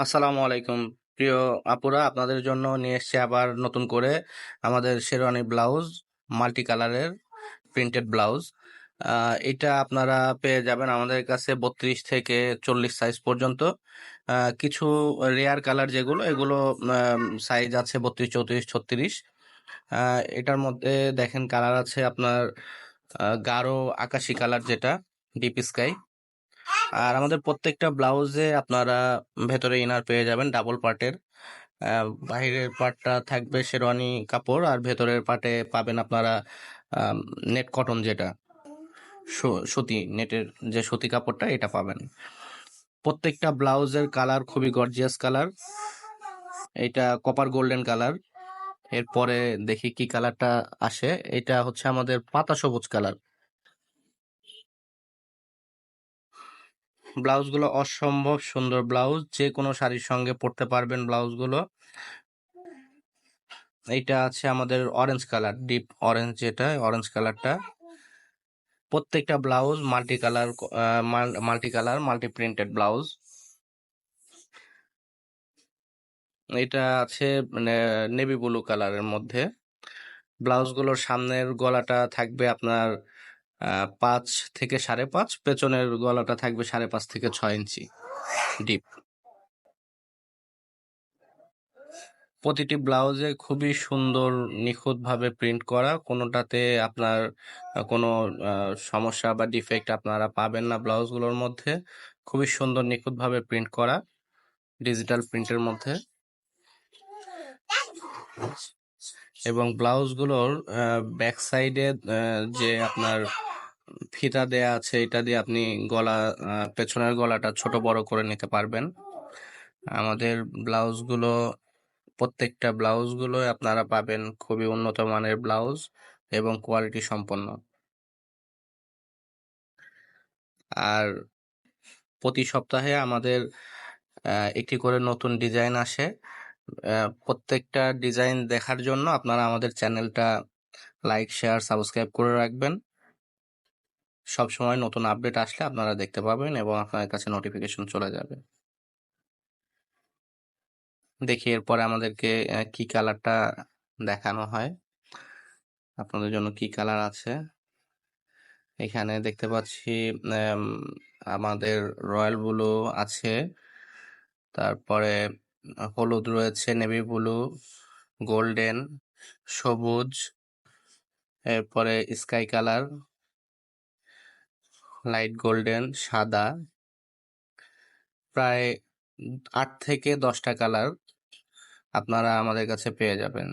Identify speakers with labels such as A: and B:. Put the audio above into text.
A: আসসালামু আলাইকুম প্রিয় আপুরা, আপনাদের জন্য নিয়ে এসেছি আবার নতুন করে আমাদের শেরওয়ানি ব্লাউজ, মাল্টি কালারের প্রিন্টেড ব্লাউজ। এটা আপনারা পেয়ে যাবেন আমাদের কাছে 32 থেকে 40 সাইজ পর্যন্ত। কিছু রেয়ার কালার যেগুলো, এগুলো সাইজ আছে 32, 34, 36। এটার মধ্যে দেখেন কালার আছে আপনার গাঢ় আকাশি কালার, যেটা ডিপ স্কাই। আর আমাদের প্রত্যেকটা ব্লাউজে আপনারা ভেতরে ইনার পেয়ে যাবেন ডাবল পার্টের। বাইরের পার্টটা থাকবে শেরওয়ানি কাপড়, আর ভেতরের পার্টে পাবেন আপনারা নেট কটন, যেটা সুতি নেটের যে সুতি কাপড়টা, এটা পাবেন। প্রত্যেকটা ব্লাউজের কালার খুবই গর্জিয়াস কালার। এটা কপার গোল্ডেন কালার। এরপরে দেখি কি কালারটা আসে। এটা হচ্ছে আমাদের পাতা সবুজ কালার। ব্লাউজগুলো অসম্ভব সুন্দর ব্লাউজ, যে কোনো শাড়ির সঙ্গে পরতে পারবেন ব্লাউজগুলো। এইটা আছে আমাদের অরেঞ্জ কালার, ডিপ অরেঞ্জ, যেটা অরেঞ্জ কালারটা। প্রত্যেকটা ব্লাউজ মাল্টি প্রিন্টেড ব্লাউজ। এটা আছে মানে নেভি ব্লু কালারের মধ্যে। ব্লাউজগুলোর সামনের গলাটা থাকবে আপনার 5 থেকে 5.5, পেছনের গলাটা থাকবে 5.5 থেকে 6 ইঞ্চি ডিপ। প্রতিটি ব্লাউজে খুবই সুন্দর নিখুঁতভাবে প্রিন্ট করা, কোনোটাতে আপনার কোনো সমস্যা বা ডিফেক্ট আপনারা পাবেন না ব্লাউজগুলোর মধ্যে। খুবই সুন্দর নিখুঁতভাবে প্রিন্ট করা, ডিজিটাল প্রিন্টের মধ্যে। এবং ব্লাউজগুলোর ব্যাক সাইডে যে আপনার ফিতা দেয়া আছে, এটা দিয়ে আপনি পেছনের গলাটা ছোট বড় করে নিতে পারবেন। আমাদের ব্লাউজগুলো, প্রত্যেকটা ব্লাউজগুলো আপনারা পাবেন খুবই উন্নত মানের ব্লাউজ এবং কোয়ালিটি সম্পন্ন। আর প্রতি সপ্তাহে আমাদের একটি করে নতুন ডিজাইন আসে। প্রত্যেকটা ডিজাইন দেখার জন্য আপনারা আমাদের চ্যানেলটা লাইক, শেয়ার, সাবস্ক্রাইব করে রাখবেন। সবসময় নতুন আপডেট আসলে আপনারা দেখতে পাবেন এবং আপনার কাছে নোটিফিকেশন চলে যাবে। দেখি এরপরে আমাদেরকে কি কালারটা দেখানো হয়, আপনাদের জন্য কি কালার আছে। এখানে দেখতে পাচ্ছি আমাদের রয়্যাল ব্লু আছে, তারপরে হলুদ রয়েছে, নেভি ব্লু, গোল্ডেন, সবুজ, এরপরে স্কাই কালার, লাইট গোল্ডেন, সাদা। প্রায় 8 থেকে 10টা কালার আপনারা আমাদের কাছে পেয়ে যাবেন।